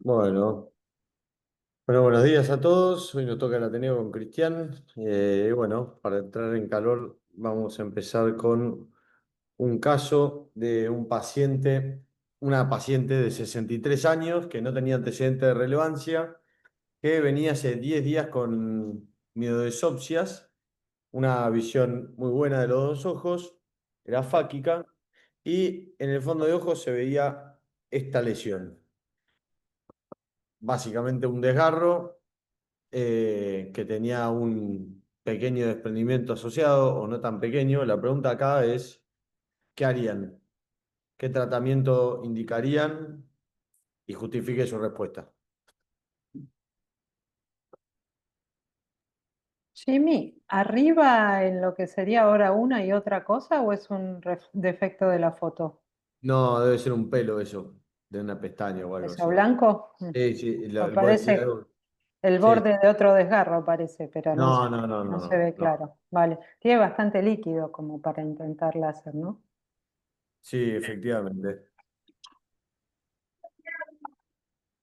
Bueno, bueno, buenos días a todos. Hoy nos toca el Ateneo con Cristian. Bueno, para entrar en calor, vamos a empezar con un caso de un paciente, una paciente de 63 años que no tenía antecedentes de relevancia, que venía hace 10 días con miodoesopsias, una visión muy buena de los dos ojos, era fáquica, y en el fondo de ojos se veía esta lesión. Básicamente un desgarro que tenía un pequeño desprendimiento asociado o no tan pequeño. La pregunta acá es, ¿qué harían? ¿Qué tratamiento indicarían? Y justifique su respuesta. Jimmy, ¿arriba en lo que sería ahora una y otra cosa o es un defecto de la foto? No, debe ser un pelo eso, de una pestaña o algo ¿Eso así. blanco? Sí, sí, Me ¿puedo decir parece algo? el Sí. borde de otro desgarro, parece, pero no, No, no, no, no no, se no, ve no. claro. Vale, tiene bastante líquido como para intentar láser, ¿no? Sí, efectivamente.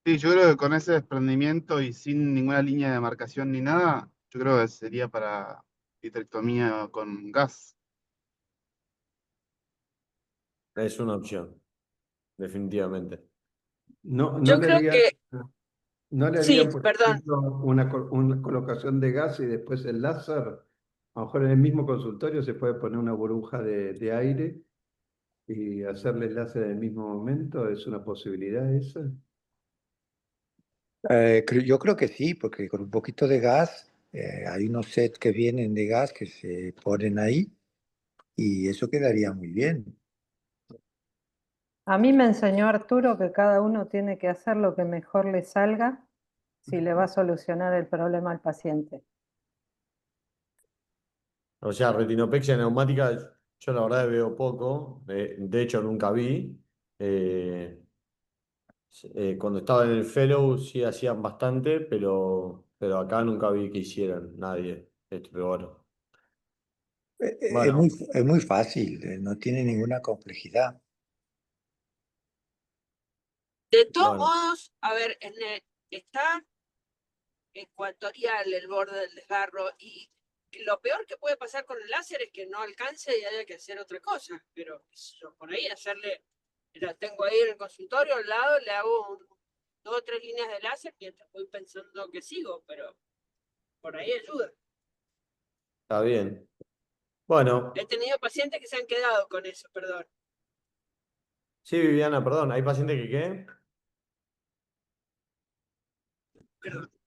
Sí, yo creo que con ese desprendimiento y sin ninguna línea de marcación ni nada, yo creo que sería para vitrectomía con gas. Es una opción, definitivamente. No Yo le creo haría, que no le sí, harían, por perdón. ejemplo, una colocación de gas y después el láser. A lo mejor en el mismo consultorio se puede poner una burbuja de aire y hacerle el láser en el mismo momento. ¿Es una posibilidad esa? Yo creo que sí, porque con un poquito de gas, hay unos sets que vienen de gas que se ponen ahí y eso quedaría muy bien. A mí me enseñó Arturo que cada uno tiene que hacer lo que mejor le salga si le va a solucionar el problema al paciente. O sea, retinopexia neumática, yo la verdad veo poco, de hecho nunca vi. Eh, Cuando estaba en el Fellow sí hacían bastante, pero acá nunca vi que hicieran nadie. Pero bueno. Bueno, Es muy fácil, no tiene ninguna complejidad. De todos bueno. modos, a ver, está ecuatorial el borde del desgarro y lo peor que puede pasar con el láser es que no alcance y haya que hacer otra cosa. Pero qué sé yo, por ahí hacerle, la tengo ahí en el consultorio al lado, le hago 2 o 3 líneas de láser mientras voy pensando que sigo, pero por ahí ayuda. Está bien. Bueno, He tenido pacientes que se han quedado con eso, perdón. sí, Viviana, perdón, ¿hay pacientes que qué?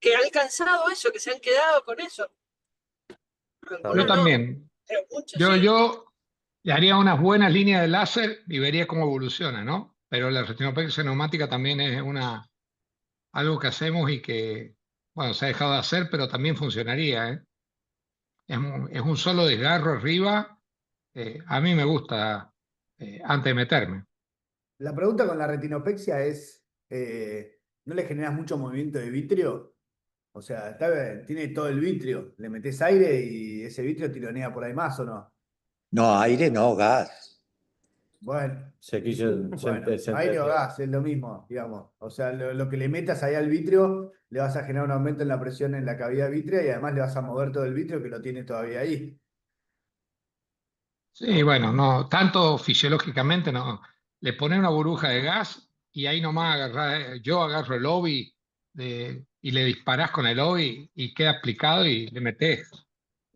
Que ha alcanzado eso, que se han quedado con eso. Está Yo Algunos bien. no, también. pero muchos Yo, sí. yo le haría unas buenas líneas de láser y vería cómo evoluciona, ¿no? Pero la retinopexia neumática también es algo que hacemos y que, bueno, se ha dejado de hacer, pero también funcionaría, ¿eh? Es un solo desgarro arriba. A mí me gusta antes de meterme. La pregunta con la retinopexia es, ¿no le generas mucho movimiento de vitrio? O sea, tiene todo el vitrio, le metes aire y ese vitrio tironea por ahí más, ¿o no? No, aire no, gas. Bueno, Se quiso, bueno, se aire o entendió. gas es lo mismo, digamos. O sea, lo que le metas ahí al vitrio, le vas a generar un aumento en la presión en la cavidad vitrea y además le vas a mover todo el vitrio que lo tiene todavía ahí. Sí, bueno, no, tanto fisiológicamente no. Le pone una burbuja de gas y ahí nomás yo agarro el obi y le disparás con el obi y queda aplicado y le metés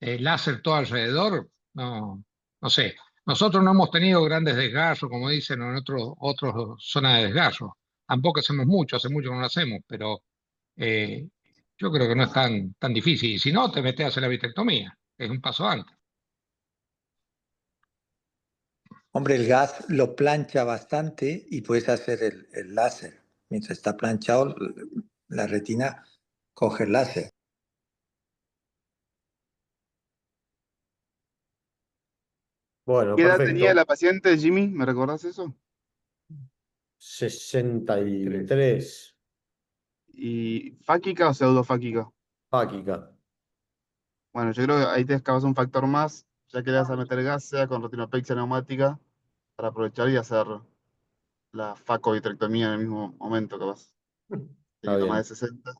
láser todo alrededor. No, no sé. Nosotros no hemos tenido grandes desgarros, como dicen en otras zonas de desgarro. Tampoco hacemos mucho, hace mucho que no lo hacemos, pero eh, yo creo que no es tan difícil. Y si no, te metes a hacer la vitrectomía, es un paso antes. Hombre, el gas lo plancha bastante y puedes hacer el láser. Mientras está planchado, la retina coge el láser. Bueno, ¿Qué edad tenía perfecto. la paciente, Jimmy? ¿Me recordás eso? 63. ¿Y fáquica o pseudofáquica? Fáquica. Bueno, yo creo que ahí te escabas un factor más, ya que le vas a meter gas, sea con retinopexia neumática, para aprovechar y hacer la facovitrectomía en el mismo momento, capaz. Está teniendo más bien. de 60.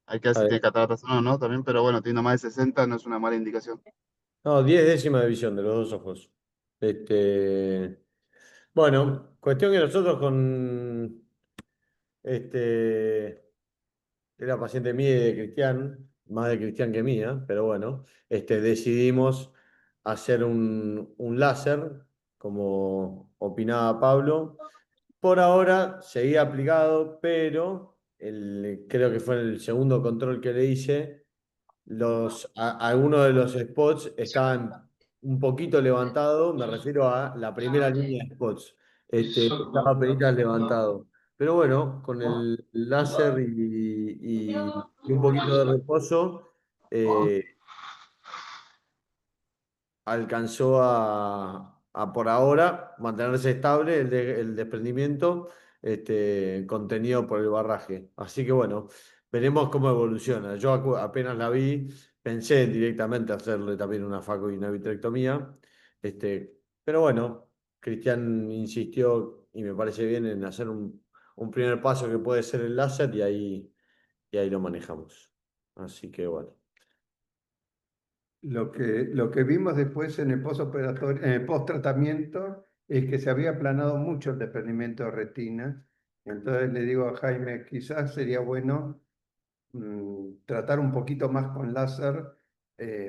Hay que ver Está si tiene bien. cataratas o no, ¿no? También, pero bueno, teniendo más de 60 no es una mala indicación. No, 10 décimas de visión de los dos ojos. Bueno, cuestión que nosotros con este. Era paciente mía y de Cristian, más de Cristian que mía, pero bueno, decidimos hacer un láser, como opinaba Pablo. Por ahora seguía aplicado, pero creo que fue en el segundo control que le hice, algunos de los spots estaban un poquito levantados, me refiero a la primera línea de spots, estaba apenas levantado. Pero bueno, con el láser y un poquito de reposo, eh, alcanzó a por ahora mantenerse estable el desprendimiento contenido por el barraje. Así que bueno, veremos cómo evoluciona. Yo apenas la vi, pensé directamente hacerle también una faco y una vitrectomía, pero bueno, Cristian insistió y me parece bien en hacer un primer paso que puede ser el láser y ahí lo manejamos. Así que bueno. Lo que vimos después en el postoperatorio, en el post-tratamiento, es que se había aplanado mucho el desprendimiento de retina. Entonces le digo a Jaime, quizás sería bueno tratar un poquito más con láser,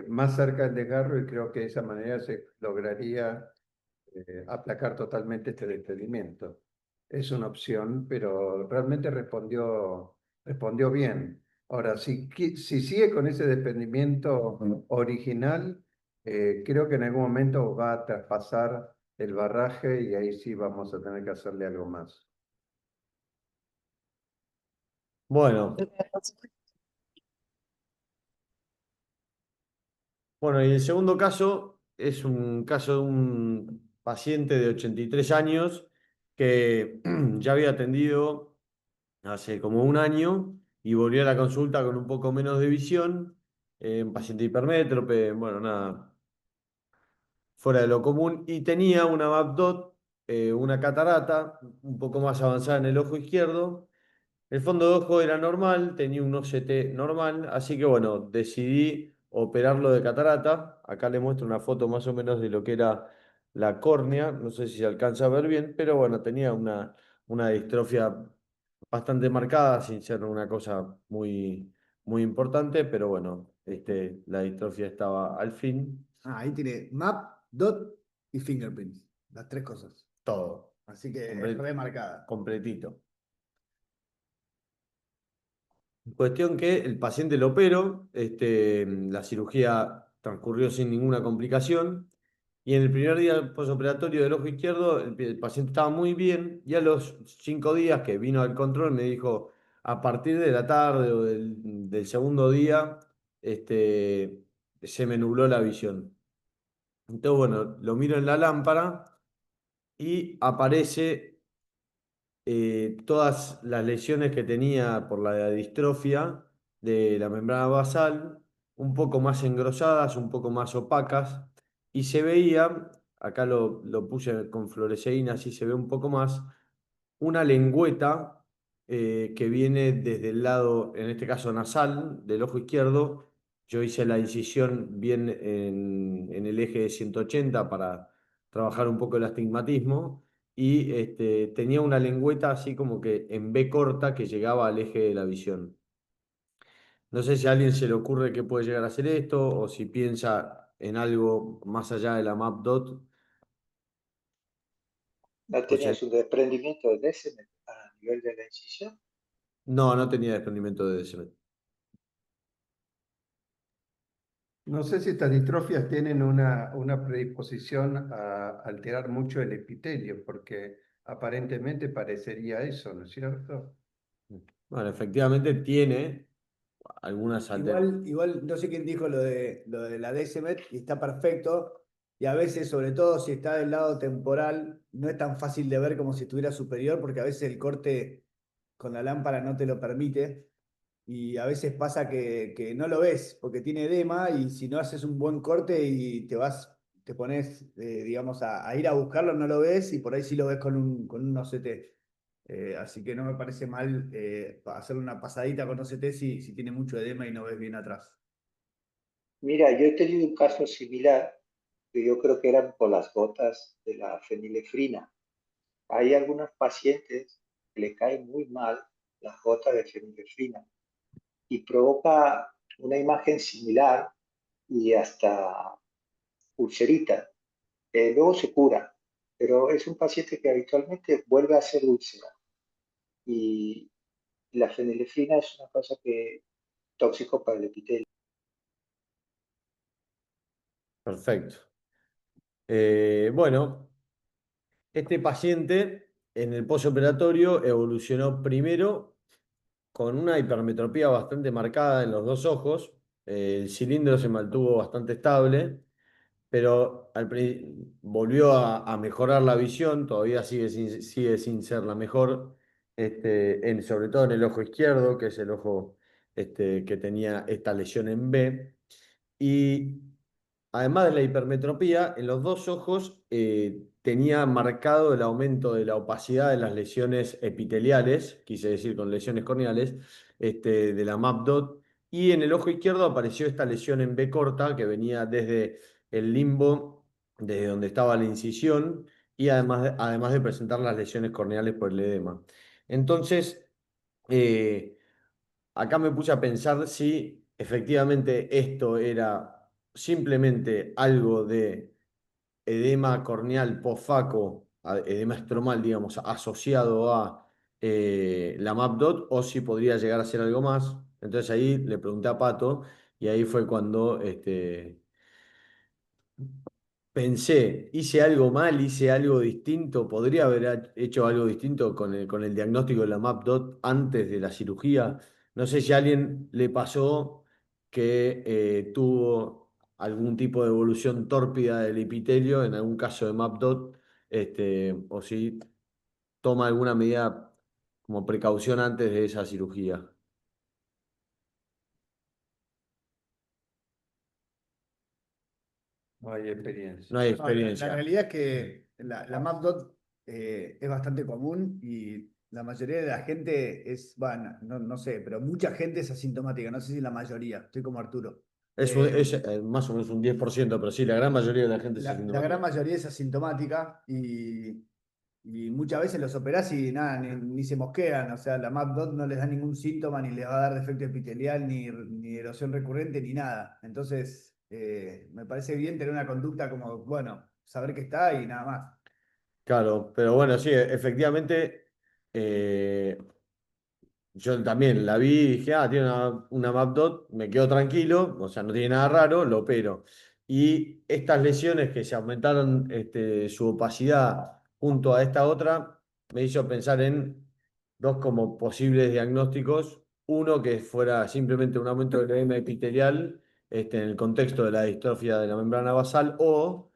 más cerca del desgarro, y creo que de esa manera se lograría aplacar totalmente este desprendimiento. Es una opción, pero realmente respondió bien. Ahora, si sigue con ese desprendimiento original, creo que en algún momento va a traspasar el barraje y ahí sí vamos a tener que hacerle algo más. Bueno. Bueno, y el segundo caso es un caso de un paciente de 83 años que ya había atendido hace como un año y volvió a la consulta con un poco menos de visión, un paciente hipermétrope, bueno, nada, fuera de lo común, y tenía una MAPDOT, una catarata un poco más avanzada en el ojo izquierdo. El fondo de ojo era normal, tenía un OCT normal, así que bueno, decidí operarlo de catarata. Acá le muestro una foto más o menos de lo que era la córnea, no sé si se alcanza a ver bien, pero bueno, tenía una distrofia bastante marcada, sin ser una cosa muy, muy importante, pero bueno, la distrofia estaba al fin, Ah, ahí tiene map, dot y fingerprint. Las tres cosas. todo, Así que es remarcada. completito. Cuestión que el paciente lo operó, la cirugía transcurrió sin ninguna complicación y en el primer día posoperatorio del ojo izquierdo el paciente estaba muy bien y a los 5 días que vino al control me dijo, a partir de la tarde o del segundo día, se me nubló la visión. Entonces, bueno, lo miro en la lámpara y aparece todas las lesiones que tenía por la distrofia de la membrana basal, un poco más engrosadas, un poco más opacas, y se veía, acá lo puse con fluoresceína, así se ve un poco más, una lengüeta que viene desde el lado, en este caso nasal, del ojo izquierdo. Yo hice la incisión bien en el eje de 180 para trabajar un poco el astigmatismo y tenía una lengüeta así como que en B corta que llegaba al eje de la visión. No sé si a alguien se le ocurre que puede llegar a ser esto o si piensa en algo más allá de la map dot. ¿No O sea, tenías un desprendimiento de ese a nivel de la incisión? no tenía desprendimiento de DSM. No sé si estas distrofias tienen una predisposición a alterar mucho el epitelio, porque aparentemente parecería eso, ¿no es cierto? Bueno, efectivamente tiene algunas alteraciones. Igual, no sé quién dijo lo de la DSMET y está perfecto. Y a veces, sobre todo si está del lado temporal, no es tan fácil de ver como si estuviera superior, porque a veces el corte con la lámpara no te lo permite. Y a veces pasa que no lo ves, porque tiene edema, y si no haces un buen corte y te pones, digamos, a ir a buscarlo, no lo ves, y por ahí sí lo ves con un OCT. Así que no me parece mal hacer una pasadita con OCT si tiene mucho edema y no ves bien atrás. Mira, yo he tenido un caso similar que yo creo que eran por las gotas de la fenilefrina. Hay algunos pacientes que le caen muy mal las gotas de fenilefrina y provoca una imagen similar y hasta ulcerita. Luego se cura, pero es un paciente que habitualmente vuelve a ser úlcera y la fenilefrina es una cosa que tóxico para el epitelio. Perfecto. Bueno, este paciente en el postoperatorio evolucionó primero con una hipermetropía bastante marcada en los dos ojos. El cilindro se mantuvo bastante estable, pero volvió a mejorar la visión, todavía sigue sin ser la mejor, sobre todo en el ojo izquierdo, que es el ojo que tenía esta lesión en B. Y además de la hipermetropía, en los dos ojos tenía marcado el aumento de la opacidad de las lesiones epiteliales, quise decir con lesiones corneales, de la MAPDOT. Y en el ojo izquierdo apareció esta lesión en B corta que venía desde el limbo, desde donde estaba la incisión, y además de presentar las lesiones corneales por el edema. Entonces, eh, acá me puse a pensar si efectivamente esto era simplemente algo de edema corneal posfaco, edema estromal, digamos, asociado a la MAPDOT, o si podría llegar a ser algo más. Entonces ahí le pregunté a Pato y ahí fue cuando pensé, hice algo mal, hice algo distinto, podría haber hecho algo distinto con el diagnóstico de la MAPDOT antes de la cirugía. No sé si a alguien le pasó que tuvo algún tipo de evolución tórpida del epitelio, en algún caso de MAPDOT, o si toma alguna medida como precaución antes de esa cirugía. No hay experiencia. No hay No, la experiencia. realidad es que la MapDot es bastante común y la mayoría de la gente bueno, no sé, pero mucha gente es asintomática, no sé si la mayoría, estoy como Arturo. Es Eh, más o menos un 10%, pero sí, la gran mayoría de la gente es la gran asintomática. mayoría es asintomática y muchas veces los operás y nada, ni se mosquean, o sea, la MapDot no les da ningún síntoma, ni les va a dar defecto epitelial, ni erosión recurrente, ni nada. Entonces, me parece bien tener una conducta como, bueno, saber que está y nada más. Claro, pero bueno, sí, efectivamente, eh, yo también la vi y dije, tiene una MAPDOT, me quedo tranquilo, o sea, no tiene nada raro, lo opero. Y estas lesiones que se aumentaron su opacidad junto a esta otra, me hizo pensar en dos como posibles diagnósticos. Uno que fuera simplemente un aumento del edema epitelial en el contexto de la distrofia de la membrana basal, o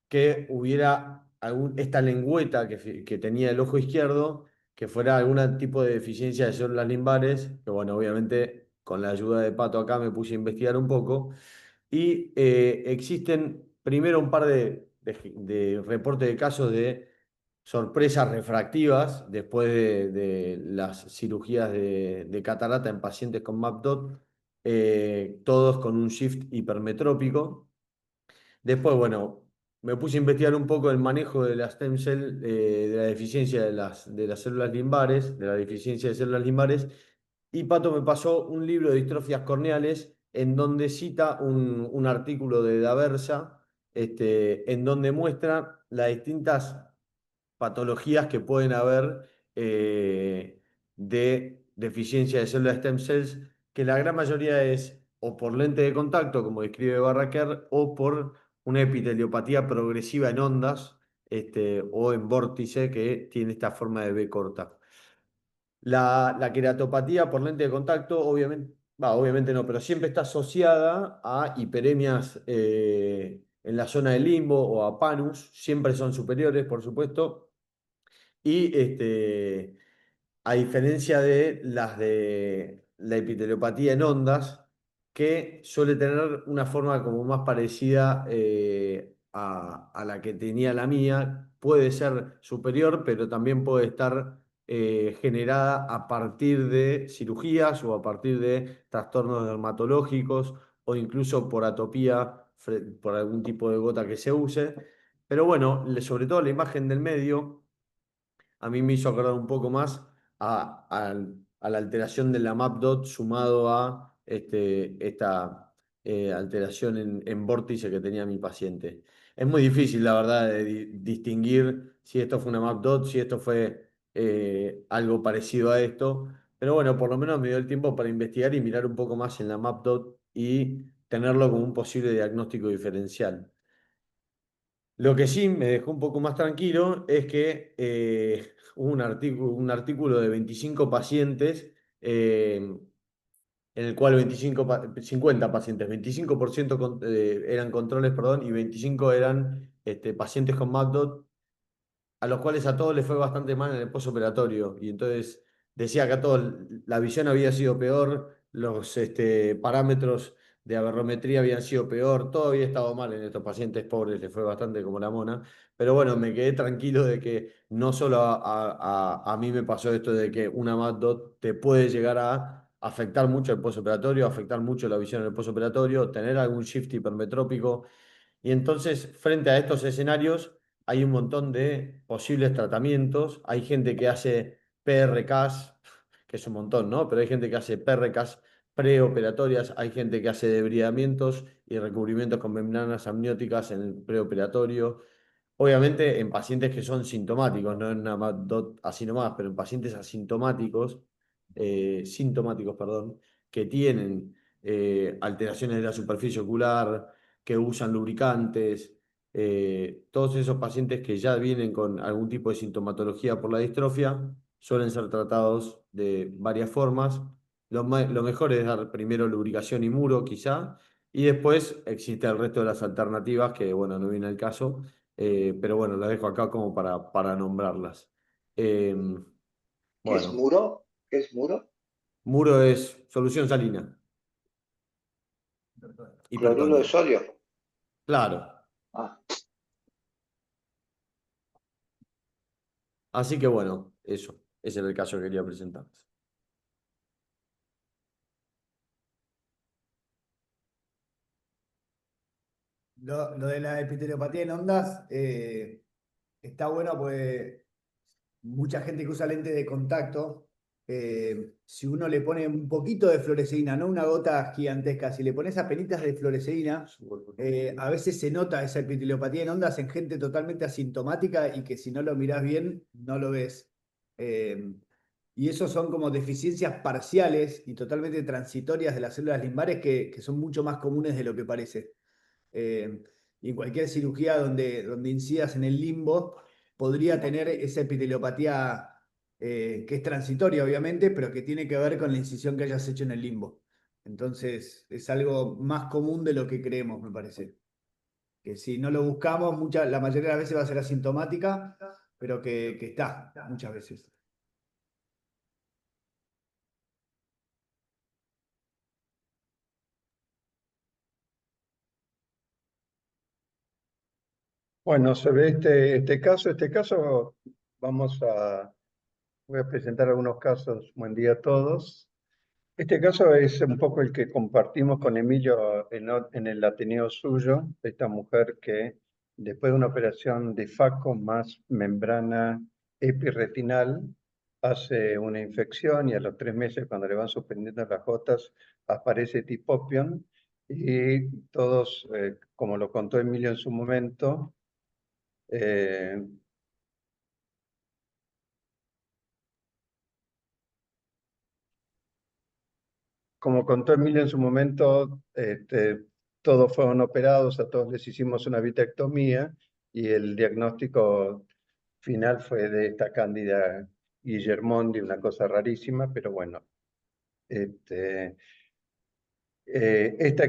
que hubiera esta lengüeta que tenía el ojo izquierdo, que fuera algún tipo de deficiencia de células limbares, que bueno, obviamente con la ayuda de Pato acá me puse a investigar un poco, y existen primero un par de reportes de casos de sorpresas refractivas después de las cirugías de catarata en pacientes con MAPDOT, todos con un shift hipermetrópico. Después, bueno, me puse a investigar un poco el manejo de la stem cell, de la deficiencia de las células limbares, de la deficiencia de células limbares, y Pato me pasó un libro de distrofias corneales en donde cita un artículo de Daversa, en donde muestra las distintas patologías que pueden haber de deficiencia de células stem cells, que la gran mayoría es o por lente de contacto, como describe Barraquer, o por una epiteliopatía progresiva en ondas, o en vórtice, que tiene esta forma de B corta. La queratopatía por lente de contacto, obviamente, obviamente no, pero siempre está asociada a hiperemias en la zona del limbo o a panus, siempre son superiores, por supuesto, y a diferencia de las de la epiteliopatía en ondas, que suele tener una forma como más parecida a la que tenía la mía, puede ser superior, pero también puede estar generada a partir de cirugías o a partir de trastornos dermatológicos o incluso por atopía, por algún tipo de gota que se use. Pero bueno, sobre todo la imagen del medio a mí me hizo acordar un poco más a la alteración de la MapDot sumado a esta alteración en vórtice que tenía mi paciente. Es muy difícil, la verdad, de distinguir si esto fue una MapDot, si esto fue algo parecido a esto. Pero bueno, por lo menos me dio el tiempo para investigar y mirar un poco más en la MapDot y tenerlo como un posible diagnóstico diferencial. Lo que sí me dejó un poco más tranquilo es que hubo un artículo de 25 pacientes, en el cual 50 pacientes, 25% eran controles, perdón, y 25 eran pacientes con MAPDOT, a los cuales a todos les fue bastante mal en el postoperatorio. Y entonces decía que a todos la visión había sido peor, los parámetros de aberrometría habían sido peor, todo había estado mal en estos pacientes pobres, les fue bastante como la mona. Pero bueno, me quedé tranquilo de que no solo a mí me pasó esto de que una MAPDOT te puede llegar a afectar mucho el postoperatorio, afectar mucho la visión en el postoperatorio, tener algún shift hipermetrópico. Y entonces, frente a estos escenarios, hay un montón de posibles tratamientos. Hay gente que hace PRKs, que es un montón, ¿no? Pero hay gente que hace PRKs preoperatorias, hay gente que hace debridamientos y recubrimientos con membranas amnióticas en el preoperatorio. Obviamente en pacientes que son sintomáticos, no en una MAPDOT así nomás, pero en pacientes sintomáticos, perdón, que tienen alteraciones de la superficie ocular, que usan lubricantes, todos esos pacientes que ya vienen con algún tipo de sintomatología por la distrofia suelen ser tratados de varias formas. Lo mejor es dar primero lubricación y muro, quizá, y después existe el resto de las alternativas que, bueno, no viene al caso, pero bueno, las dejo acá como para nombrarlas. Em, ¿Qué es bueno, muro? ¿Qué es muro? muro es solución salina, Cloruro de hipertónica. sodio. Claro. Ah, Así que bueno, eso. Ese era el caso que quería presentarles. Lo de la epiteliopatía en ondas está bueno porque mucha gente que usa lente de contacto, si uno le pone un poquito de fluoresceína, no una gota gigantesca, si le pones apenitas de fluoresceína, a veces se nota esa epiteliopatía en ondas en gente totalmente asintomática y que si no lo mirás bien, no lo ves. Y eso son como deficiencias parciales y totalmente transitorias de las células limbares que son mucho más comunes de lo que parece. Y en cualquier cirugía donde incidas en el limbo, podría tener esa epiteliopatía que es transitoria, obviamente, pero que tiene que ver con la incisión que hayas hecho en el limbo. Entonces, es algo más común de lo que creemos, me parece. Que si no lo buscamos, la mayoría de las veces va a ser asintomática, pero que está muchas veces. Bueno, sobre este caso voy a presentar algunos casos. Buen día a todos. Este caso es un poco el que compartimos con Emilio en el Ateneo suyo, esta mujer que después de una operación de FACO más membrana epirretinal, hace una infección y a los 3 meses, cuando le van suspendiendo las gotas, aparece tipopion y todos, como lo contó Emilio en su momento, eh, como contó Emilio en su momento, todos fueron operados, a todos les hicimos una vitrectomía y el diagnóstico final fue de esta cándida Guillermondi, una cosa rarísima, pero bueno. Este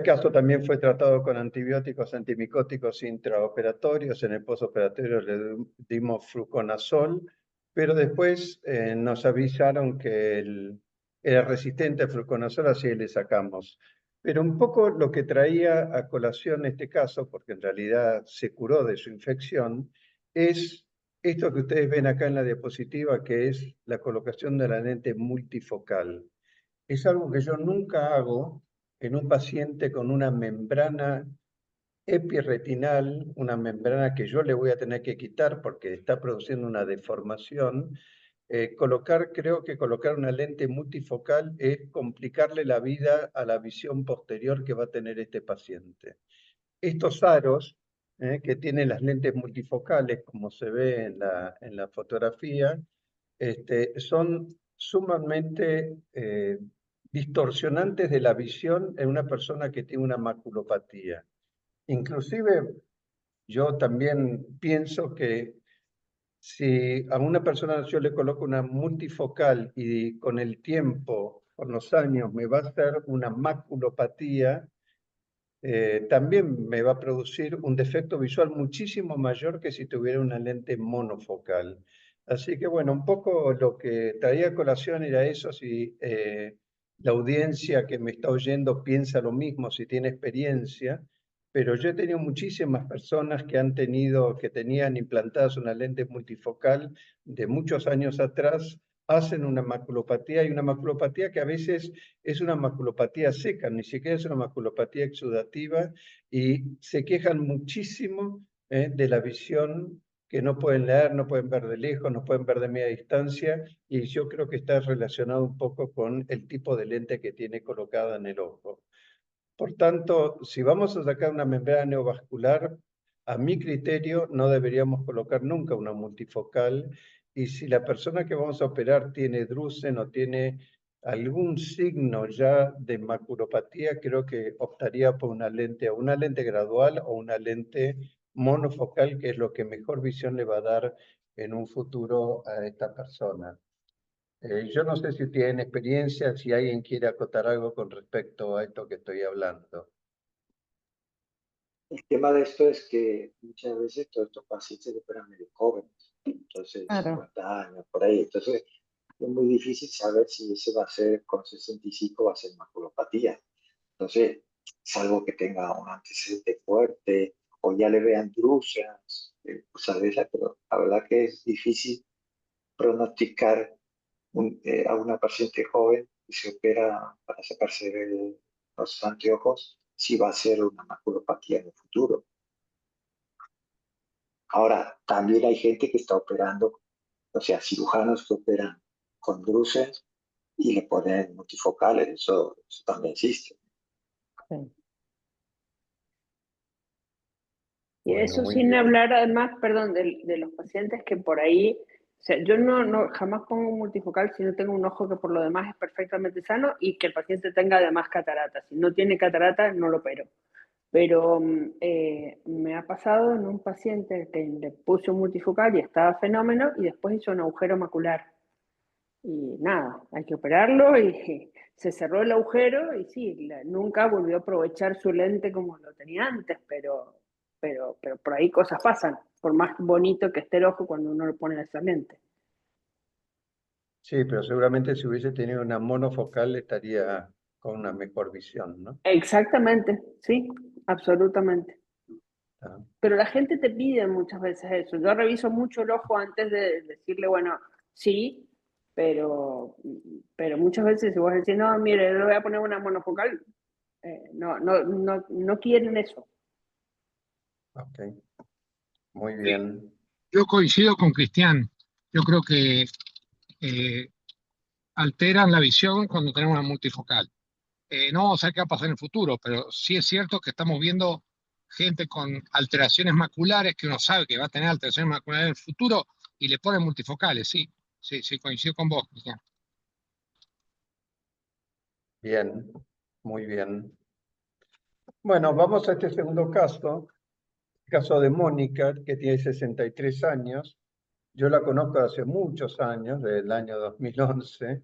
caso también fue tratado con antibióticos antimicóticos intraoperatorios. En el postoperatorio le dimos fluconazol, pero después nos avisaron que era resistente al fluconazol, así le sacamos. Pero un poco lo que traía a colación este caso, porque en realidad se curó de su infección, es esto que ustedes ven acá en la diapositiva, que es la colocación de la lente multifocal. Es algo que yo nunca hago en un paciente con una membrana epirretinal, una membrana que yo le voy a tener que quitar porque está produciendo una deformación. Creo que colocar una lente multifocal es complicarle la vida a la visión posterior que va a tener este paciente. Estos aros que tienen las lentes multifocales, como se ve en la fotografía, son sumamente distorsionantes de la visión en una persona que tiene una maculopatía. Inclusive yo también pienso que si a una persona yo le coloco una multifocal y con el tiempo, con los años, me va a hacer una maculopatía, también me va a producir un defecto visual muchísimo mayor que si tuviera una lente monofocal. Así que bueno, un poco lo que traía a colación era eso, si la audiencia que me está oyendo piensa lo mismo, si tiene experiencia, pero yo he tenido muchísimas personas que tenían implantadas una lente multifocal de muchos años atrás, hacen una maculopatía, y una maculopatía que a veces es una maculopatía seca, ni siquiera es una maculopatía exudativa, y se quejan muchísimo de la visión, que no pueden leer, no pueden ver de lejos, no pueden ver de media distancia, y yo creo que está relacionado un poco con el tipo de lente que tiene colocada en el ojo. Por tanto, si vamos a sacar una membrana neovascular, a mi criterio no deberíamos colocar nunca una multifocal, y si la persona que vamos a operar tiene drusen o tiene algún signo ya de maculopatía, creo que optaría por una lente gradual o una lente monofocal, que es lo que mejor visión le va a dar en un futuro a esta persona. Yo no sé si tienen experiencia, si alguien quiere acotar algo con respecto a esto que estoy hablando. El tema de esto es que muchas veces todos estos pacientes operan medio jóvenes, entonces Claro. 50 años, por ahí. Entonces es muy difícil saber si ese va a ser con 65, va a ser maculopatía. Entonces, salvo que tenga un antecedente fuerte o ya le vean drúseas, pues a veces, pero la verdad que es difícil pronosticar a una paciente joven que se opera para sacarse los anteojos si va a ser una maculopatía en el futuro. Ahora, también hay gente que está operando, o sea, cirujanos que operan con druses y le ponen multifocales, eso también existe. Sí. Y Bueno, eso muy sin bien. hablar además, perdón, de los pacientes que por ahí, o sea, yo no jamás pongo un multifocal si no tengo un ojo que por lo demás es perfectamente sano y que el paciente tenga además catarata. Si no tiene catarata, no lo opero. Pero me ha pasado en un paciente que le puse un multifocal y estaba fenómeno y después hizo un agujero macular. Y nada, hay que operarlo y se cerró el agujero y sí, nunca volvió a aprovechar su lente como lo tenía antes, pero por ahí cosas pasan, por más bonito que esté el ojo cuando uno le pone esa lente. Sí, pero seguramente si hubiese tenido una monofocal estaría con una mejor visión, ¿no? Exactamente, sí, absolutamente. Ah, Pero la gente te pide muchas veces eso. Yo reviso mucho el ojo antes de decirle, bueno, sí, pero muchas veces si vos decís, no, mire, le voy a poner una monofocal, no quieren eso. ok, muy bien. Yo coincido con Cristian. Yo creo que eh, alteran la visión cuando tenemos una multifocal. No vamos a ver qué va a pasar en el futuro, pero sí es cierto que estamos viendo gente con alteraciones maculares, que uno sabe que va a tener alteraciones maculares en el futuro, y le ponen multifocales, sí. Sí, coincido con vos, Cristian. Bien, muy bien. Bueno, vamos a este segundo caso, el caso de Mónica, que tiene 63 años. Yo la conozco hace muchos años, desde el año 2011.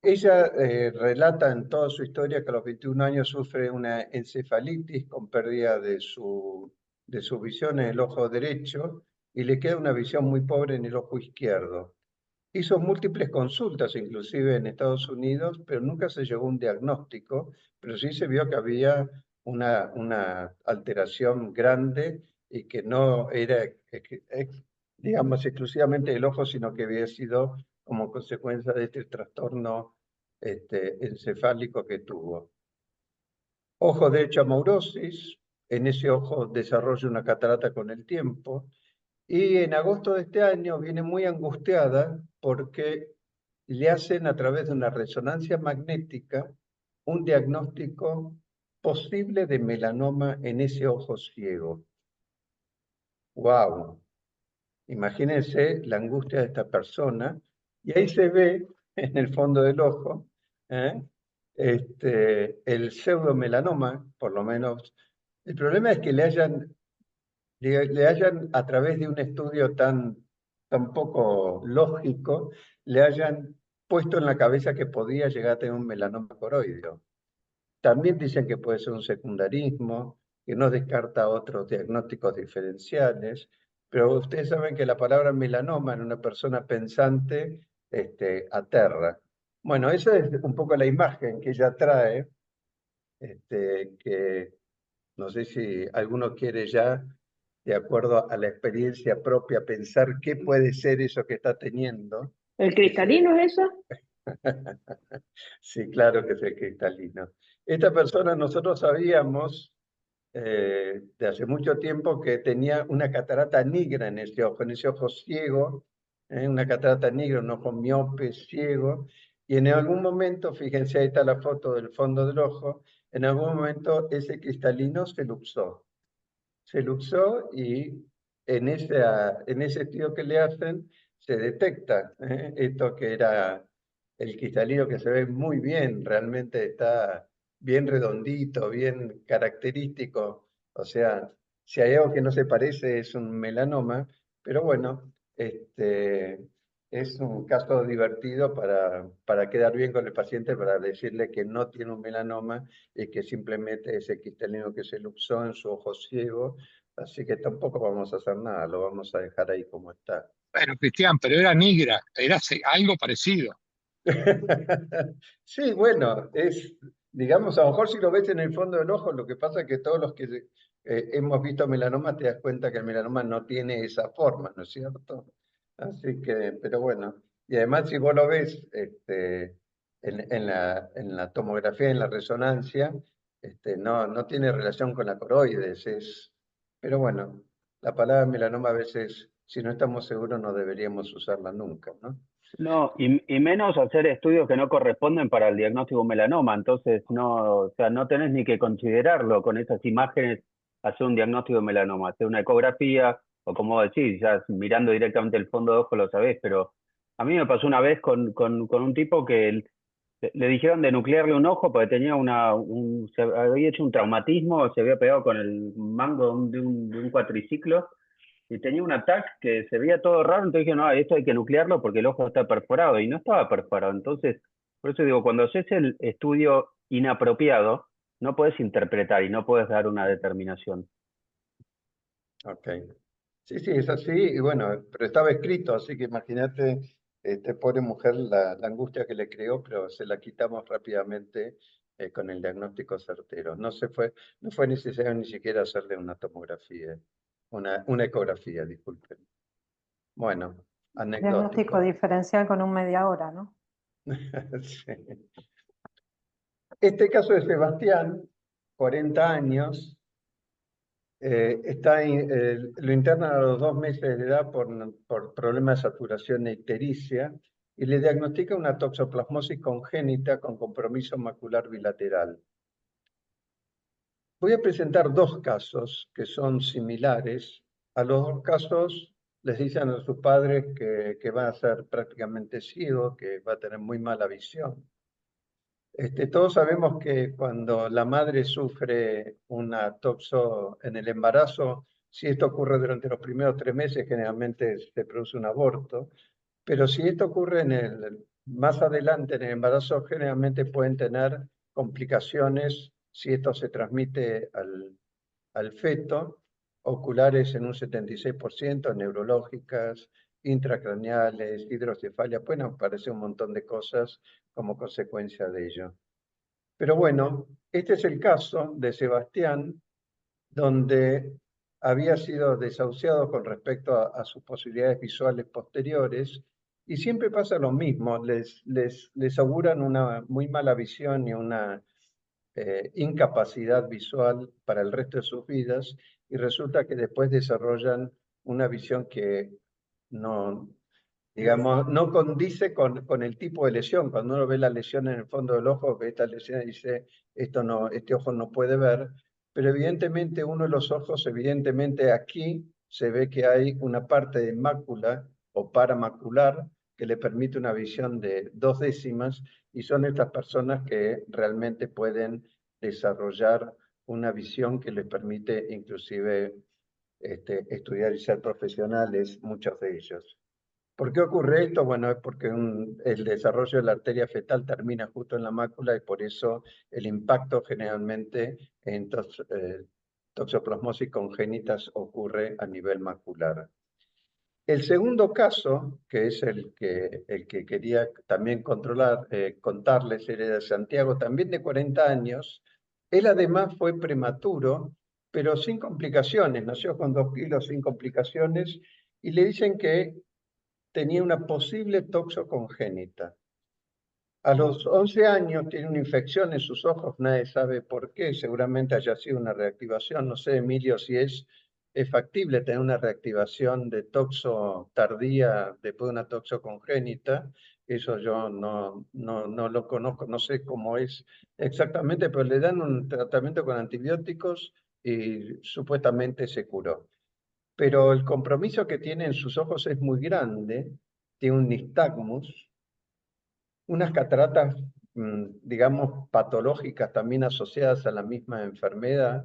Ella relata en toda su historia que a los 21 años sufre una encefalitis con pérdida de su visión en el ojo derecho, y le queda una visión muy pobre en el ojo izquierdo. Hizo múltiples consultas, inclusive en Estados Unidos, pero nunca se llegó a un diagnóstico, pero sí se vio que había una alteración grande y que no era digamos, exclusivamente del ojo, sino que había sido como consecuencia de este trastorno encefálico que tuvo. Ojo derecho amaurosis, en ese ojo desarrolla una catarata con el tiempo, y en agosto de este año viene muy angustiada porque le hacen a través de una resonancia magnética un diagnóstico posible de melanoma en ese ojo ciego. ¡Wow! Imagínense la angustia de esta persona, y ahí se ve en el fondo del ojo ¿eh? El pseudomelanoma, por lo menos. El problema es que le hayan, a través de un estudio tan poco lógico, le hayan puesto en la cabeza que podía llegar a tener un melanoma coroideo. También dicen que puede ser un secundarismo, que no descarta otros diagnósticos diferenciales, pero ustedes saben que la palabra melanoma en una persona pensante aterra. Bueno, esa es un poco la imagen que ella trae, que no sé si alguno quiere ya, de acuerdo a la experiencia propia, pensar qué puede ser eso que está teniendo. ¿El cristalino es eso? Sí, claro que es el cristalino. Esta persona nosotros sabíamos de hace mucho tiempo que tenía una catarata negra en ese ojo ciego, una catarata negra, un ojo miope, ciego, y en algún momento, fíjense, ahí está la foto del fondo del ojo, en algún momento ese cristalino se luxó. Se luxó y en ese estudio que le hacen se detecta esto que era el cristalino, que se ve muy bien, realmente está bien redondito, bien característico. O sea, si hay algo que no se parece es un melanoma, pero bueno, es un caso divertido para quedar bien con el paciente, para decirle que no tiene un melanoma y que simplemente es el cristalino que se luxó en su ojo ciego, así que tampoco vamos a hacer nada, lo vamos a dejar ahí como está. Bueno, Cristian, pero era negra, algo parecido. Sí, bueno, digamos, a lo mejor si lo ves en el fondo del ojo, lo que pasa es que todos los que hemos visto melanoma te das cuenta que el melanoma no tiene esa forma, ¿no es cierto? Así que, pero bueno, y además si vos lo ves en la tomografía, en la resonancia, no tiene relación con la coroides, pero bueno, la palabra melanoma a veces, si no estamos seguros, no deberíamos usarla nunca, ¿no? No, y menos hacer estudios que no corresponden para el diagnóstico de melanoma, entonces no, o sea, no tenés ni que considerarlo con esas imágenes, hacer un diagnóstico de melanoma, hacer una ecografía, o como decís, ya mirando directamente el fondo de ojo lo sabés, pero a mí me pasó una vez con un tipo que le dijeron de nuclearle un ojo porque tenía se había hecho un traumatismo, se había pegado con el mango de un cuatriciclo y tenía un ataque que se veía todo raro, entonces dije, no, esto hay que nuclearlo porque el ojo está perforado, y no estaba perforado. Entonces, por eso digo, cuando haces el estudio inapropiado, no puedes interpretar y no puedes dar una determinación. Ok. Sí, sí, es así, y bueno, pero estaba escrito, así que imagínate, pobre mujer, la angustia que le creó, pero se la quitamos rápidamente con el diagnóstico certero. No fue necesario ni siquiera hacerle una tomografía, una ecografía, disculpen. Bueno, Diagnóstico anecdótico. diferencial con un media hora, ¿no? Sí. Este caso de Sebastián, 40 años, lo internan a los 2 meses de edad por problemas de saturación e ictericia y le diagnostica una toxoplasmosis congénita con compromiso macular bilateral. Voy a presentar 2 casos que son similares. A los 2 casos les dicen a sus padres que va a ser prácticamente ciego, que va a tener muy mala visión. Todos sabemos que cuando la madre sufre una toxo en el embarazo, si esto ocurre durante los primeros 3 meses, generalmente se produce un aborto, pero si esto ocurre más adelante en el embarazo, generalmente pueden tener complicaciones si esto se transmite al feto, oculares en un 76%, neurológicas, intracraneales, hidrocefalia, pueden aparecer un montón de cosas como consecuencia de ello. Pero bueno, este es el caso de Sebastián, donde había sido desahuciado con respecto a sus posibilidades visuales posteriores, y siempre pasa lo mismo, les auguran una muy mala visión y una incapacidad visual para el resto de sus vidas, y resulta que después desarrollan una visión que no, digamos, no condice con el tipo de lesión. Cuando uno ve la lesión en el fondo del ojo, ve esta lesión y dice, este ojo no puede ver, pero evidentemente uno de los ojos, evidentemente aquí se ve que hay una parte de mácula o paramacular que le permite una visión de 2 décimas, y son estas personas que realmente pueden desarrollar una visión que les permite inclusive estudiar y ser profesionales, muchos de ellos. ¿Por qué ocurre esto? Bueno, es porque el desarrollo de la arteria fetal termina justo en la mácula, y por eso el impacto generalmente en toxoplasmosis congénitas ocurre a nivel macular. El segundo caso, que es el que quería también contarles, era de Santiago, también de 40 años. Él además fue prematuro, pero sin complicaciones, nació con 2 kilos sin complicaciones, y le dicen que tenía una posible toxocongénita. A los 11 años tiene una infección en sus ojos, nadie sabe por qué, seguramente haya sido una reactivación. No sé, Emilio, si es factible tener una reactivación de toxo tardía después de una toxocongénita. Eso yo no lo conozco, no sé cómo es exactamente, pero le dan un tratamiento con antibióticos y supuestamente se curó. Pero el compromiso que tiene en sus ojos es muy grande, tiene un nistagmus, unas cataratas, digamos, patológicas también asociadas a la misma enfermedad.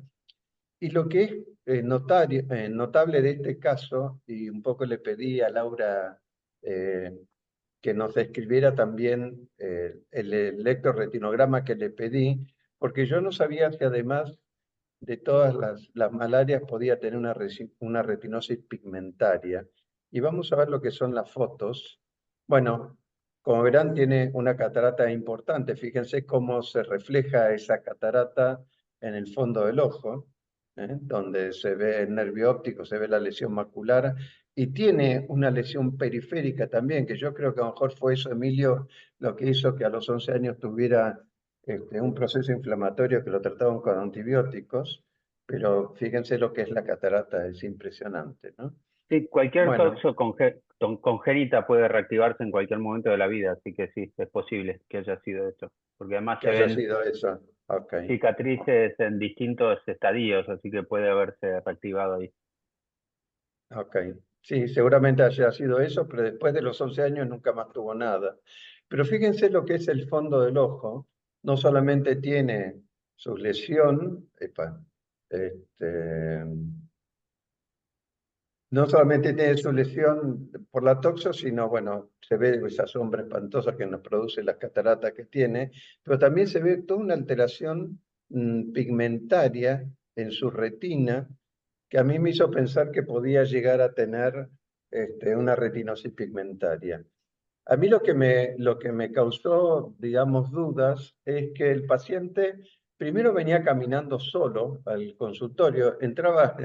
Y lo que es notable de este caso, y un poco le pedí a Laura que nos describiera también el electroretinograma que le pedí, porque yo no sabía que además de todas las malarias podía tener una retinosis pigmentaria. Y vamos a ver lo que son las fotos. Bueno, como verán, tiene una catarata importante. Fíjense cómo se refleja esa catarata en el fondo del ojo, donde se ve el nervio óptico, se ve la lesión macular, y tiene una lesión periférica también, que yo creo que a lo mejor fue eso, Emilio, lo que hizo que a los 11 años tuviera un proceso inflamatorio que lo trataban con antibióticos, pero fíjense lo que es la catarata, es impresionante, ¿no? Sí, cualquier Bueno, congénita puede reactivarse en cualquier momento de la vida, así que sí, es posible que haya sido eso. Porque además que se haya ven sido eso. Ok, cicatrices en distintos estadios, así que puede haberse reactivado ahí. ok. Sí, seguramente haya sido eso, pero después de los 11 años nunca más tuvo nada. Pero fíjense lo que es el fondo del ojo. No solamente tiene su lesión, este, no solamente tiene su lesión por la toxo, sino, bueno, se ve esa sombra espantosa que nos produce las cataratas que tiene, pero también se ve toda una alteración pigmentaria en su retina, que a mí me hizo pensar que podía llegar a tener una retinosis pigmentaria. A mí lo que me causó, digamos, dudas es que el paciente primero venía caminando solo al consultorio, entraba,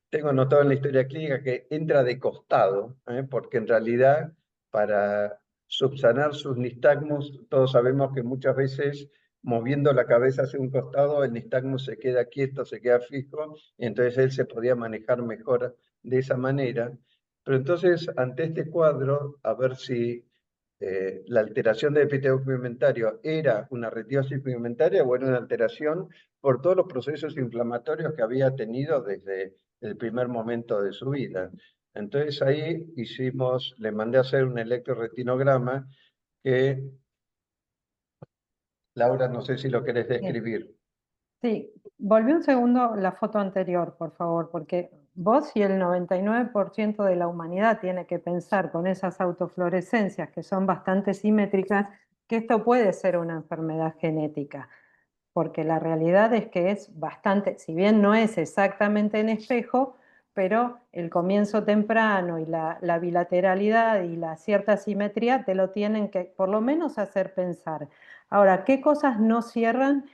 tengo anotado en la historia clínica que entra de costado, porque en realidad para subsanar sus nistagmus, todos sabemos que muchas veces moviendo la cabeza hacia un costado, el nistagmus se queda quieto, se queda fijo, y entonces él se podía manejar mejor de esa manera. Pero entonces, ante este cuadro, a ver si la alteración del epitelio pigmentario era una retinosis pigmentaria o era una alteración por todos los procesos inflamatorios que había tenido desde el primer momento de su vida. Entonces ahí le mandé a hacer un electroretinograma que, Laura, no sé si lo querés describir. Sí, volví un segundo la foto anterior, por favor, porque vos y el 99% de la humanidad tiene que pensar con esas autofluorescencias que son bastante simétricas, que esto puede ser una enfermedad genética, porque la realidad es que es bastante, si bien no es exactamente en espejo, pero el comienzo temprano y la bilateralidad y la cierta simetría te lo tienen que por lo menos hacer pensar. Ahora, ¿qué cosas no cierran?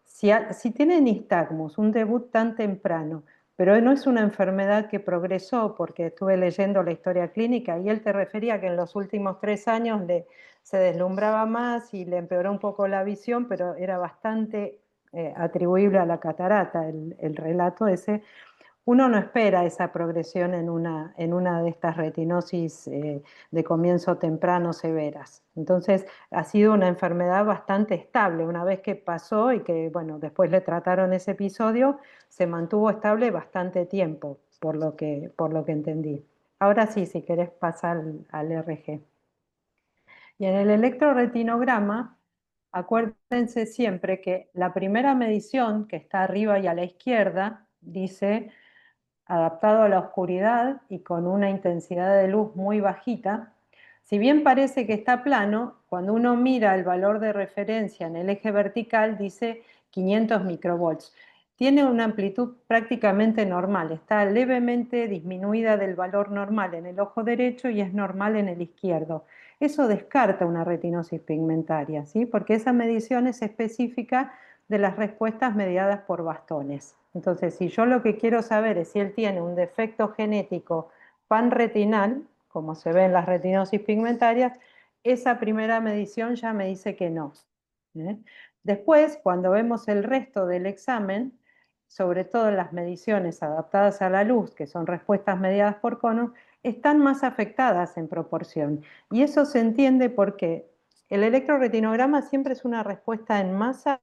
si tiene nistagmus, un debut tan temprano, pero no es una enfermedad que progresó, porque estuve leyendo la historia clínica y él te refería que en los últimos 3 años se deslumbraba más y le empeoró un poco la visión, pero era bastante atribuible a la catarata, el relato ese. Uno no espera esa progresión en una de estas retinosis de comienzo temprano severas. Entonces, ha sido una enfermedad bastante estable. Una vez que pasó y que, bueno, después le trataron ese episodio, se mantuvo estable bastante tiempo, por lo que entendí. Ahora sí, si querés pasar al RG. Y en el electroretinograma, acuérdense siempre que la primera medición, que está arriba y a la izquierda, dice adaptado a la oscuridad y con una intensidad de luz muy bajita. Si bien parece que está plano, cuando uno mira el valor de referencia en el eje vertical dice 500 microvolts. Tiene una amplitud prácticamente normal, está levemente disminuida del valor normal en el ojo derecho y es normal en el izquierdo. Eso descarta una retinosis pigmentaria, ¿sí? Porque esa medición es específica de las respuestas mediadas por bastones. Entonces, si yo lo que quiero saber es si él tiene un defecto genético panretinal, como se ve en las retinosis pigmentarias, esa primera medición ya me dice que no. Después, cuando vemos el resto del examen, sobre todo las mediciones adaptadas a la luz, que son respuestas mediadas por cono, están más afectadas en proporción. Y eso se entiende porque el electroretinograma siempre es una respuesta en masa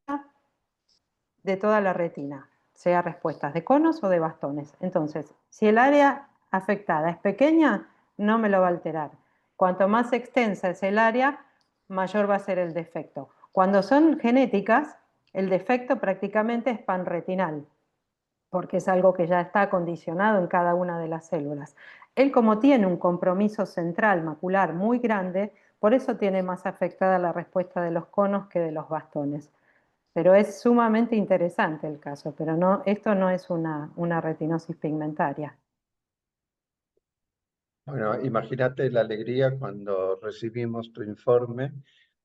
de toda la retina, sea respuestas de conos o de bastones. Entonces, si el área afectada es pequeña, no me lo va a alterar. Cuanto más extensa es el área, mayor va a ser el defecto. Cuando son genéticas, el defecto prácticamente es panretinal, porque es algo que ya está acondicionado en cada una de las células. Él, como tiene un compromiso central macular muy grande, por eso tiene más afectada la respuesta de los conos que de los bastones. Pero es sumamente interesante el caso, pero no, esto no es una retinosis pigmentaria. Bueno, imagínate la alegría cuando recibimos tu informe,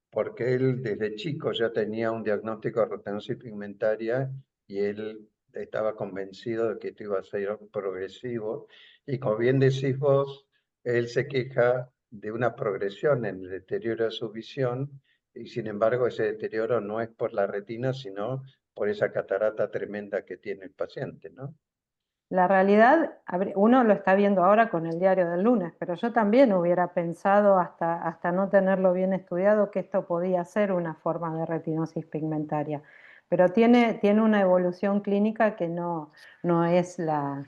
porque él desde chico ya tenía un diagnóstico de retinosis pigmentaria y él estaba convencido de que esto iba a ser progresivo. Y como bien decís vos, él se queja de una progresión en el deterioro de su visión y sin embargo ese deterioro no es por la retina, sino por esa catarata tremenda que tiene el paciente, ¿no? La realidad, uno lo está viendo ahora con el diario del lunes, pero yo también hubiera pensado hasta no tenerlo bien estudiado que esto podía ser una forma de retinosis pigmentaria. Pero tiene una evolución clínica que no es la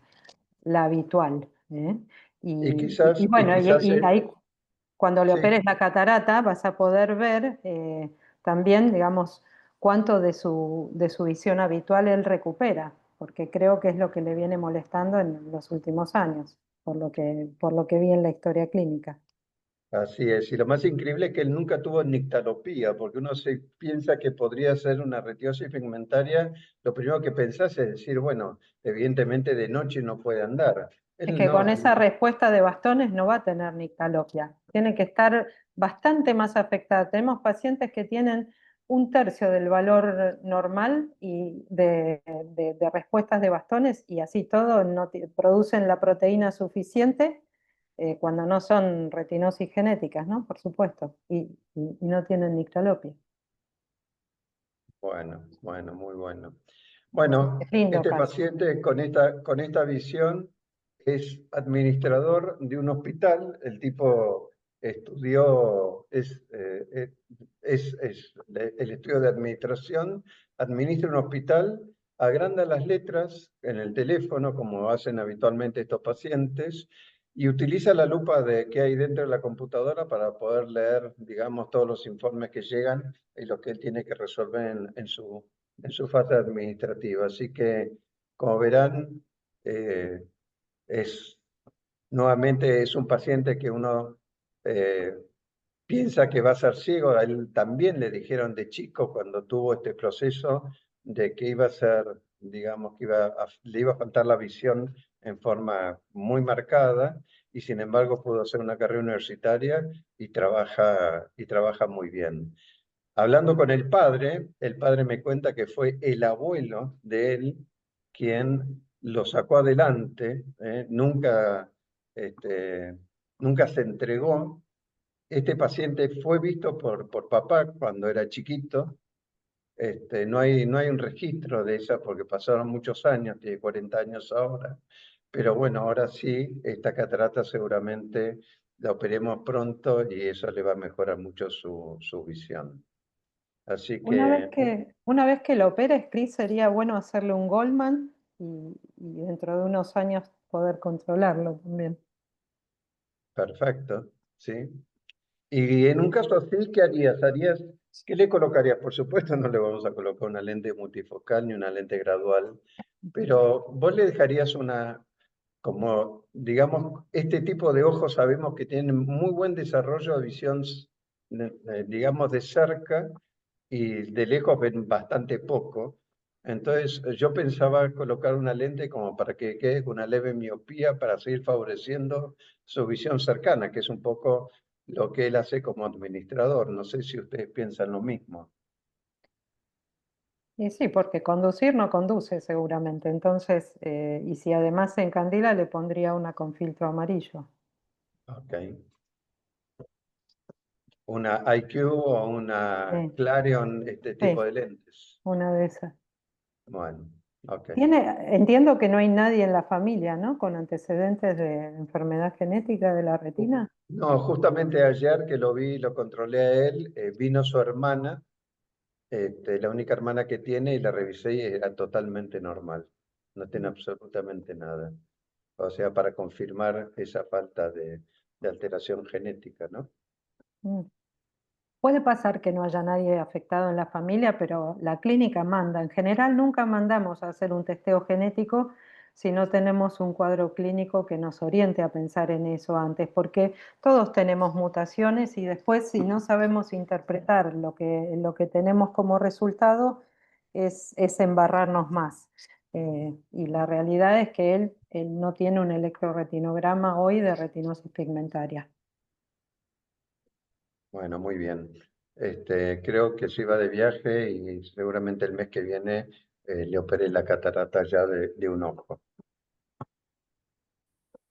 habitual. Y Y quizás, bueno, y ahí cuando le sí. operes la catarata vas a poder ver también, digamos, cuánto de su visión habitual él recupera, porque creo que es lo que le viene molestando en los últimos años, por lo que vi en la historia clínica. Así es, y lo más increíble es que él nunca tuvo nictalopía, porque uno se piensa que podría ser una retinosis pigmentaria, lo primero que pensás es decir, bueno, evidentemente de noche no puede andar. Es Él que con no, esa respuesta de bastones no va a tener nictalopia. Tiene que estar bastante más afectada. Tenemos pacientes que tienen 1/3 del valor normal y de respuestas de bastones y así todo no producen la proteína suficiente cuando no son retinosis genéticas, ¿no? Por supuesto, y no tienen nictalopia. bueno, muy bueno. Bueno, Es lindo este caso. paciente con esta visión es administrador de un hospital. El tipo estudió, el estudio de administración, administra un hospital, agranda las letras en el teléfono, como hacen habitualmente estos pacientes, y utiliza la lupa que hay dentro de la computadora para poder leer, digamos, todos los informes que llegan y los que él tiene que resolver en su fase administrativa. Así que, como verán, eh, es, nuevamente es un paciente que uno eh, piensa que va a ser ciego. A él también le dijeron de chico, cuando tuvo este proceso, de que iba a ser, digamos, que le iba a faltar la visión en forma muy marcada, y sin embargo pudo hacer una carrera universitaria y trabaja muy bien. hablando con el padre me cuenta que fue el abuelo de él quien lo sacó adelante, este, nunca se entregó. Este paciente fue visto por papá cuando era chiquito. No hay un registro de esa porque pasaron muchos años, tiene 40 años ahora, pero bueno, ahora sí, esta catarata seguramente la operemos pronto y eso le va a mejorar mucho su visión. Así que, Una vez que lo operes, Chris, sería bueno hacerle un Goldman y dentro de unos años poder controlarlo también. perfecto, ¿sí? Y en un caso así, ¿qué harías? ¿Qué le colocarías? Por supuesto, no le vamos a colocar una lente multifocal ni una lente gradual, pero vos le dejarías como, digamos, este tipo de ojos sabemos que tienen muy buen desarrollo de visión, digamos, de cerca y de lejos ven bastante poco. Entonces, yo pensaba colocar una lente como para que quede con una leve miopía para seguir favoreciendo su visión cercana, que es un poco lo que él hace como administrador. No sé si ustedes piensan lo mismo. Y sí, porque conducir no conduce seguramente. Entonces, y si además se encandila, le pondría una con filtro amarillo. Ok. Una IQ o una Sí, Clarion, este tipo sí, de lentes. una de esas. Bueno, ok. Entiendo que no hay nadie en la familia, ¿no? Con antecedentes de enfermedad genética de la retina. No, justamente ayer que lo vi, lo controlé a él, vino su hermana, la única hermana que tiene, y la revisé y era totalmente normal. No tiene absolutamente nada. O sea, para confirmar esa falta de alteración genética, ¿no? Mm. Puede pasar que no haya nadie afectado en la familia, pero la clínica manda. En general nunca mandamos a hacer un testeo genético si no tenemos un cuadro clínico que nos oriente a pensar en eso antes, porque todos tenemos mutaciones y después si no sabemos interpretar lo que tenemos como resultado es embarrarnos más. Y la realidad es que él no tiene un electroretinograma hoy de retinosis pigmentaria. Bueno, muy bien. Creo que se iba de viaje y seguramente el mes que viene le operé la catarata ya de un ojo.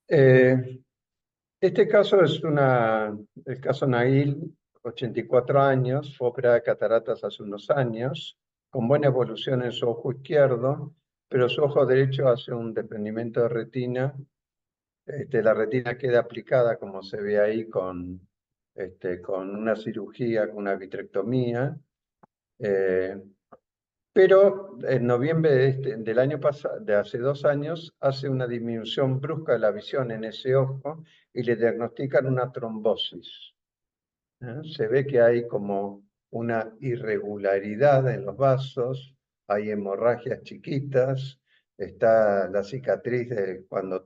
Este caso es el caso Nail, 84 años, fue operada de cataratas hace unos años, con buena evolución en su ojo izquierdo, pero su ojo derecho hace un desprendimiento de retina. La retina queda aplicada, como se ve ahí, con una cirugía, con una vitrectomía. Pero en noviembre del año pasado, de hace 2 años, hace una disminución brusca de la visión en ese ojo y le diagnostican una trombosis. Se ve que hay como una irregularidad en los vasos, hay hemorragias chiquitas, está la cicatriz de cuando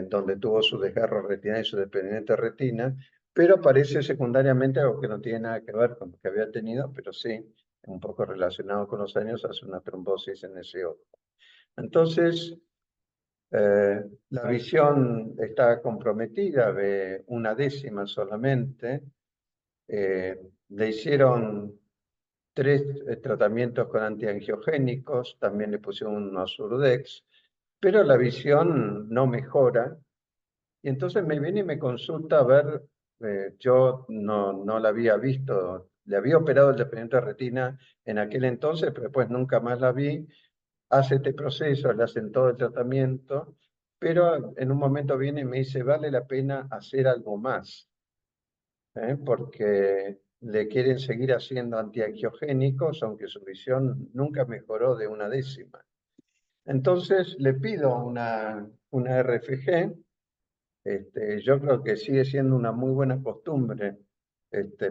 donde tuvo su desgarro retinal y su desprendimiento de retina, pero parece secundariamente algo que no tiene nada que ver con lo que había tenido, pero sí, un poco relacionado con los años, hace una trombosis en ese ojo. Entonces, la visión está comprometida, ve una décima solamente. Le hicieron 3 tratamientos con antiangiogénicos, también le pusieron unos Surdex, pero la visión no mejora. Y entonces me viene y me consulta a ver, yo no la había visto, le había operado el desprendimiento de retina en aquel entonces, pero después nunca más la vi. Hace este proceso, le hacen todo el tratamiento, pero en un momento viene y me dice, vale la pena hacer algo más, porque le quieren seguir haciendo antiangiogénicos, aunque su visión nunca mejoró de una décima. Entonces le pido una RFG. Yo creo que sigue siendo una muy buena costumbre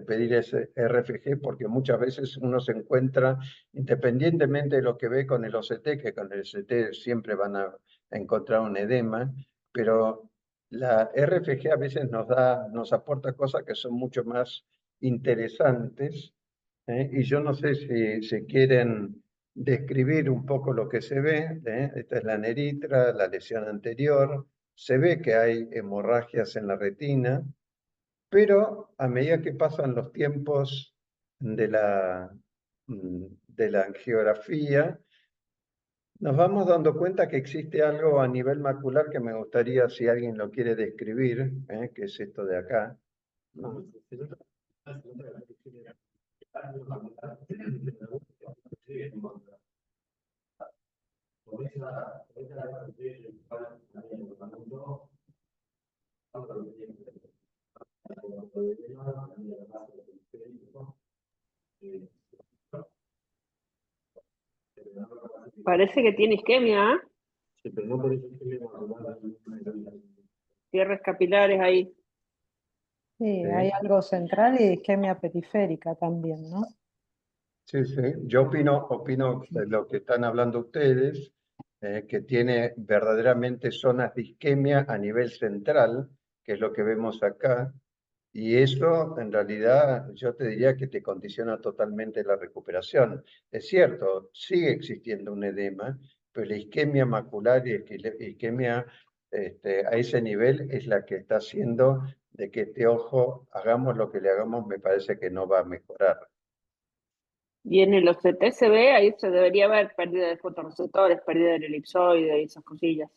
pedir ese RFG porque muchas veces uno se encuentra, independientemente de lo que ve con el OCT, que con el OCT siempre van a encontrar un edema, pero la RFG a veces nos aporta cosas que son mucho más interesantes, y yo no sé si quieren describir un poco lo que se ve. Esta es la neritra, la lesión anterior. Se ve que hay hemorragias en la retina, pero a medida que pasan los tiempos de la angiografía, nos vamos dando cuenta que existe algo a nivel macular que me gustaría, si alguien lo quiere describir, que es esto de acá. ¿No? Parece que tiene isquemia, ¿eh? Cierres capilares ahí. Sí, Sí. hay algo central y isquemia periférica también, ¿no? Sí, sí. Yo opino de lo que están hablando ustedes, que tiene verdaderamente zonas de isquemia a nivel central, que es lo que vemos acá, y eso en realidad yo te diría que te condiciona totalmente la recuperación. Es cierto, sigue existiendo un edema, pero la isquemia macular y la isquemia a ese nivel es la que está haciendo de que este ojo, hagamos lo que le hagamos, me parece que no va a mejorar. Y en el OCT se ve, ahí se debería ver pérdida de fotorreceptores, pérdida del elipsoide y esas cosillas.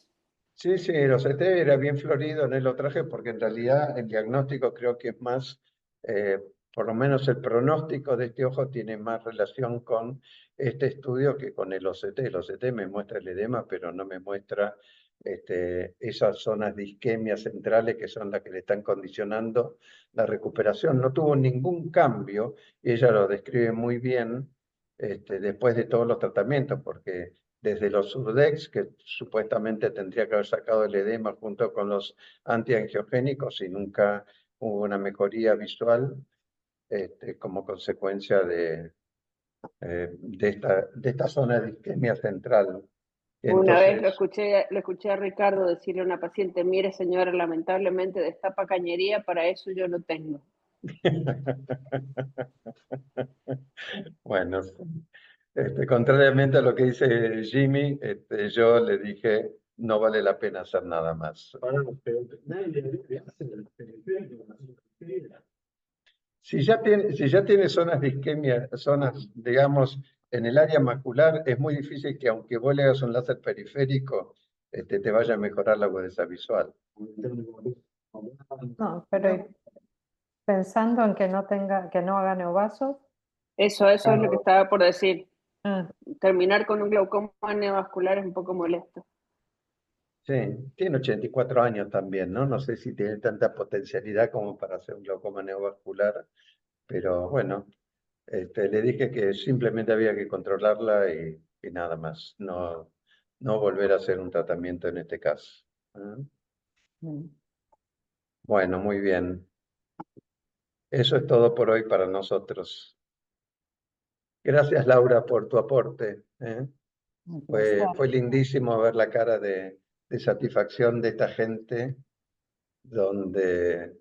Sí, sí, el OCT era bien florido, no lo traje porque en realidad el diagnóstico creo que es más, por lo menos el pronóstico de este ojo tiene más relación con este estudio que con el OCT. El OCT me muestra el edema, pero no me muestra esas zonas de isquemia centrales que son las que le están condicionando la recuperación. No tuvo ningún cambio, y ella lo describe muy bien después de todos los tratamientos, porque desde los Surdex, que supuestamente tendría que haber sacado el edema junto con los antiangiogénicos y nunca hubo una mejoría visual como consecuencia de esta zona de isquemia central. Una vez Entonces, lo escuché a Ricardo decirle a una paciente, mire señora, lamentablemente destapa cañería, para eso yo no tengo. bueno, contrariamente a lo que dice Jimmy, yo le dije, no vale la pena hacer nada más. Si ya tiene zonas de isquemia, zonas, digamos, en el área macular, es muy difícil que aunque vos le hagas un láser periférico, te vaya a mejorar la agudeza visual. No, pero pensando en que no haga neovasos. Eso es lo que estaba por decir. Ah, Terminar con un glaucoma neovascular es un poco molesto. Sí, tiene 84 años también, ¿no? No sé si tiene tanta potencialidad como para hacer un glaucoma neovascular, pero bueno, le dije que simplemente había que controlarla y nada más, no volver a hacer un tratamiento en este caso. ¿Ah? Bueno, muy bien. Eso es todo por hoy para nosotros. Gracias, Laura, por tu aporte. un placer. Fue lindísimo ver la cara de satisfacción de esta gente donde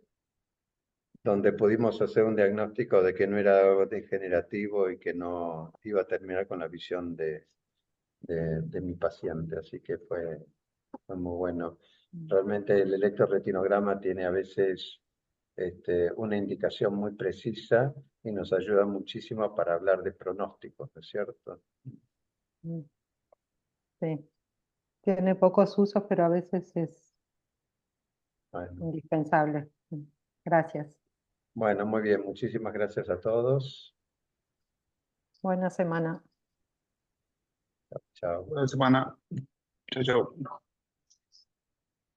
pudimos hacer un diagnóstico de que no era algo degenerativo y que no iba a terminar con la visión de mi paciente. Así que fue muy bueno. Realmente el electroretinograma tiene a veces una indicación muy precisa y nos ayuda muchísimo para hablar de pronósticos, ¿no es cierto? Sí, tiene pocos usos, pero a veces es Bueno, indispensable. Gracias. bueno, muy bien. Muchísimas gracias a todos. Buena semana. Chao. Buena semana. Chau, chau.